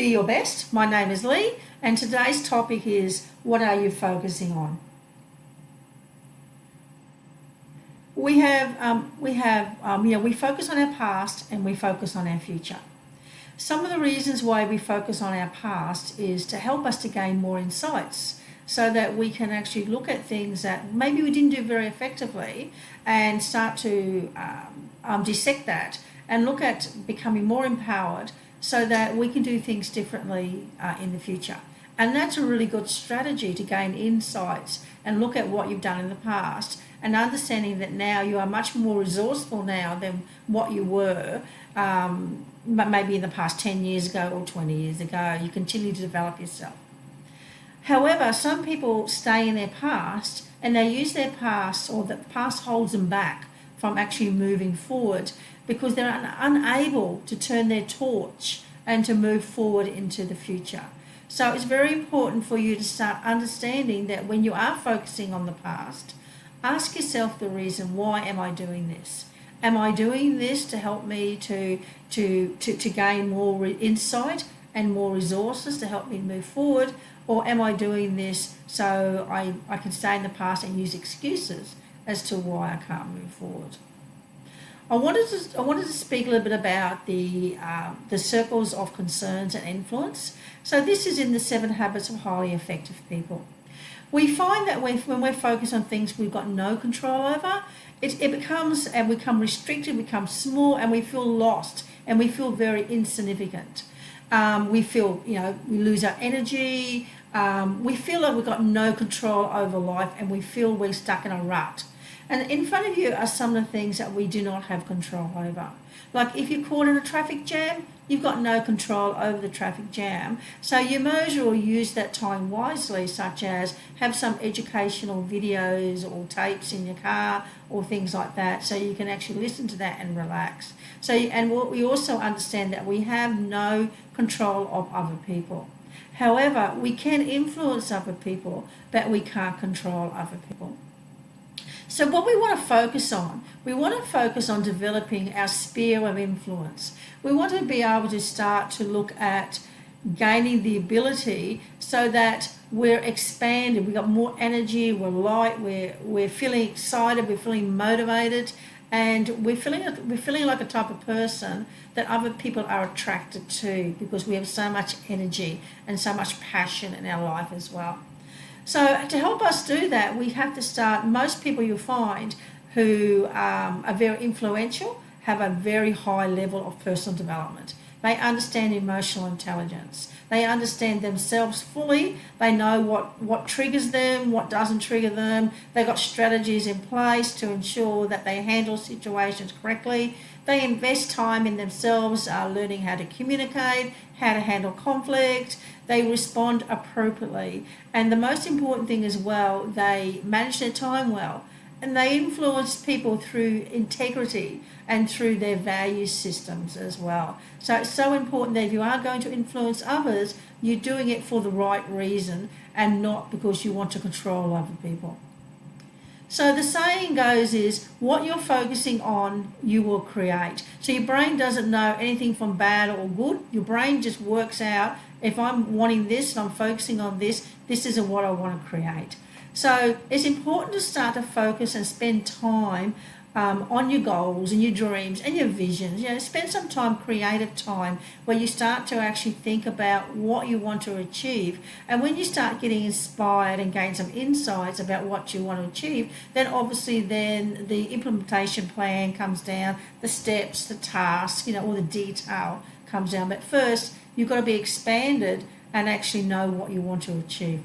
Be Your Best. My name is Lee, and today's topic is, what are you focusing on? We focus on our past and we focus on our future. Some of the reasons why we focus on our past is to help us to gain more insights, so that we can actually look at things that maybe we didn't do very effectively and start to dissect that and look at becoming more empowered so that we can do things differently in the future. And that's a really good strategy to gain insights and look at what you've done in the past, and understanding that now you are much more resourceful now than what you were maybe in the past 10 years ago or 20 years ago. You continue to develop yourself. However, some people stay in their past and they use their past, or the past holds them back from actually moving forward because they're unable to turn their torch and to move forward into the future. So it's very important for you to start understanding that when you are focusing on the past, ask yourself the reason, why am I doing this? Am I doing this to help me to gain more insight and more resources to help me move forward? Or am I doing this so I can stay in the past and use excuses as to why I can't move forward? I wanted to speak a little bit about the circles of concerns and influence. So this is in the 7 Habits of Highly Effective People. We find that when we're focused on things we've got no control over, we become restricted, become small, and we feel lost, and we feel very insignificant. We feel, we lose our energy. We feel like we've got no control over life, and we feel we're stuck in a rut. And in front of you are some of the things that we do not have control over. Like if you're caught in a traffic jam, you've got no control over the traffic jam. So you may as well use that time wisely, such as have some educational videos or tapes in your car or things like that, so you can actually listen to that and relax. And we also understand that we have no control of other people. However, we can influence other people, but we can't control other people. So what we want to focus on developing our sphere of influence. We want to be able to start to look at gaining the ability so that we're expanded, we've got more energy, we're light, we're feeling excited, we're feeling motivated, and we're feeling like a type of person that other people are attracted to, because we have so much energy and so much passion in our life as well. So to help us do that, we have to start, most people you'll find who are very influential have a very high level of personal development. They understand emotional intelligence. They understand themselves fully. They know what triggers them, what doesn't trigger them. They've got strategies in place to ensure that they handle situations correctly. They invest time in themselves, learning how to communicate, how to handle conflict. They respond appropriately. And the most important thing as well, they manage their time well. And they influence people through integrity and through their value systems as well. So it's so important that if you are going to influence others, you're doing it for the right reason and not because you want to control other people. So the saying goes is, what you're focusing on, you will create. So your brain doesn't know anything from bad or good. Your brain just works out, if I'm wanting this and I'm focusing on this, this is what I want to create. So it's important to start to focus and spend time on your goals and your dreams and your visions. Spend some time, creative time, where you start to actually think about what you want to achieve. And when you start getting inspired and gain some insights about what you want to achieve, then obviously then the implementation plan comes down, the steps, the tasks, all the detail comes down. But first, you've got to be expanded and actually know what you want to achieve.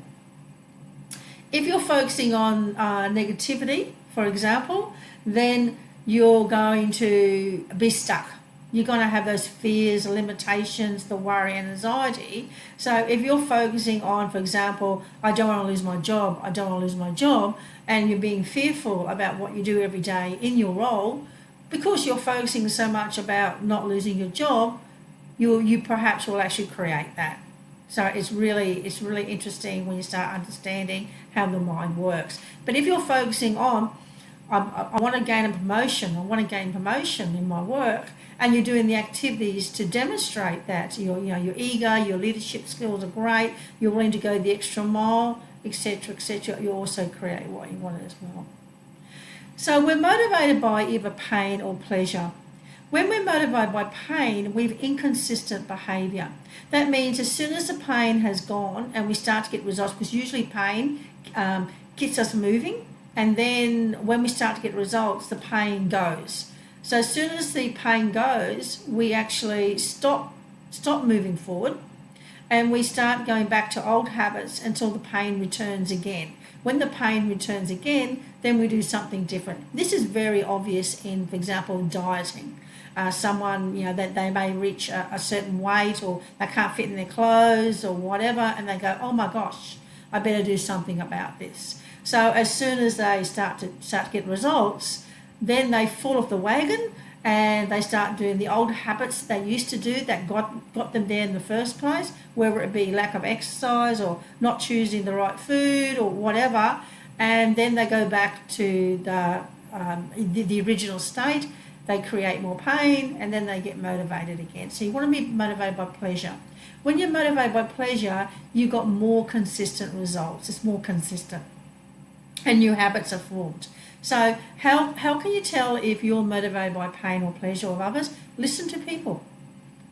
If you're focusing on negativity, for example, then you're going to be stuck. You're going to have those fears, limitations, the worry and anxiety. So if you're focusing on, for example, I don't want to lose my job, and you're being fearful about what you do every day in your role, because you're focusing so much about not losing your job, you perhaps will actually create that. So it's really interesting when you start understanding how the mind works. But if you're focusing on, I want to gain a promotion, I want to gain promotion in my work, and you're doing the activities to demonstrate that you're eager, your leadership skills are great, you're willing to go the extra mile, etc., etc., you also create what you want as well. So we're motivated by either pain or pleasure. When we're motivated by pain, we have inconsistent behaviour. That means as soon as the pain has gone and we start to get results, because usually pain gets us moving, and then when we start to get results, the pain goes. So as soon as the pain goes, we actually stop moving forward, and we start going back to old habits until the pain returns again. When the pain returns again, then we do something different. This is very obvious in, for example, dieting. Someone, that they may reach a certain weight, or they can't fit in their clothes or whatever, and they go, oh my gosh, I better do something about this. So as soon as they start to get results, then they fall off the wagon and they start doing the old habits they used to do that got them there in the first place, whether it be lack of exercise or not choosing the right food or whatever, and then they go back to the original state. They create more pain, and then they get motivated again. So you want to be motivated by pleasure. When you're motivated by pleasure, you've got more consistent results. It's more consistent, and new habits are formed. So how can you tell if you're motivated by pain or pleasure of others? Listen to people.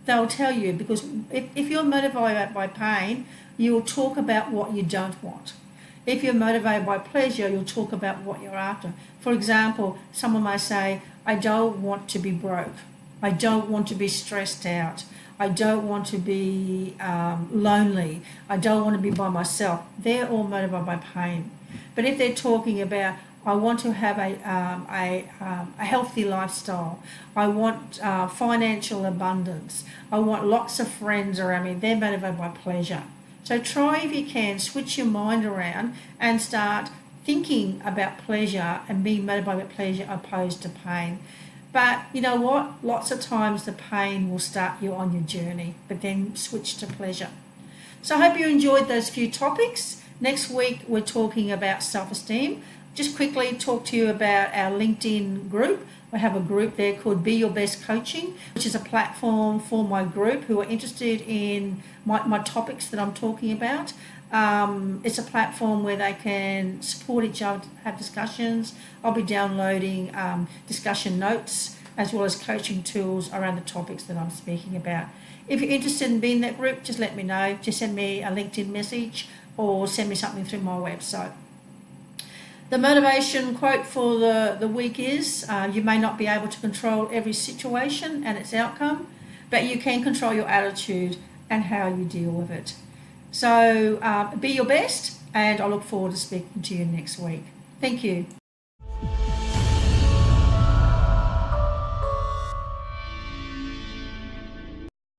They'll tell you, because if you're motivated by pain, you'll talk about what you don't want. If you're motivated by pleasure, you'll talk about what you're after. For example, someone may say, I don't want to be broke. I don't want to be stressed out. I don't want to be lonely. I don't want to be by myself. They're all motivated by pain. But if they're talking about, I want to have a healthy lifestyle, I want financial abundance, I want lots of friends around me, they're motivated by pleasure. So try, if you can, switch your mind around and start thinking about pleasure and being motivated by pleasure opposed to pain. But you know what? Lots of times the pain will start you on your journey, but then switch to pleasure. So I hope you enjoyed those few topics. Next week we're talking about self-esteem. Just quickly talk to you about our LinkedIn group. We have a group there called Be Your Best Coaching, which is a platform for my group who are interested in my topics that I'm talking about. It's a platform where they can support each other, have discussions. I'll be downloading discussion notes as well as coaching tools around the topics that I'm speaking about. If you're interested in being in that group, just let me know. Just send me a LinkedIn message or send me something through my website. The motivation quote for the week is, you may not be able to control every situation and its outcome, but you can control your attitude and how you deal with it. So be your best, and I look forward to speaking to you next week. Thank you.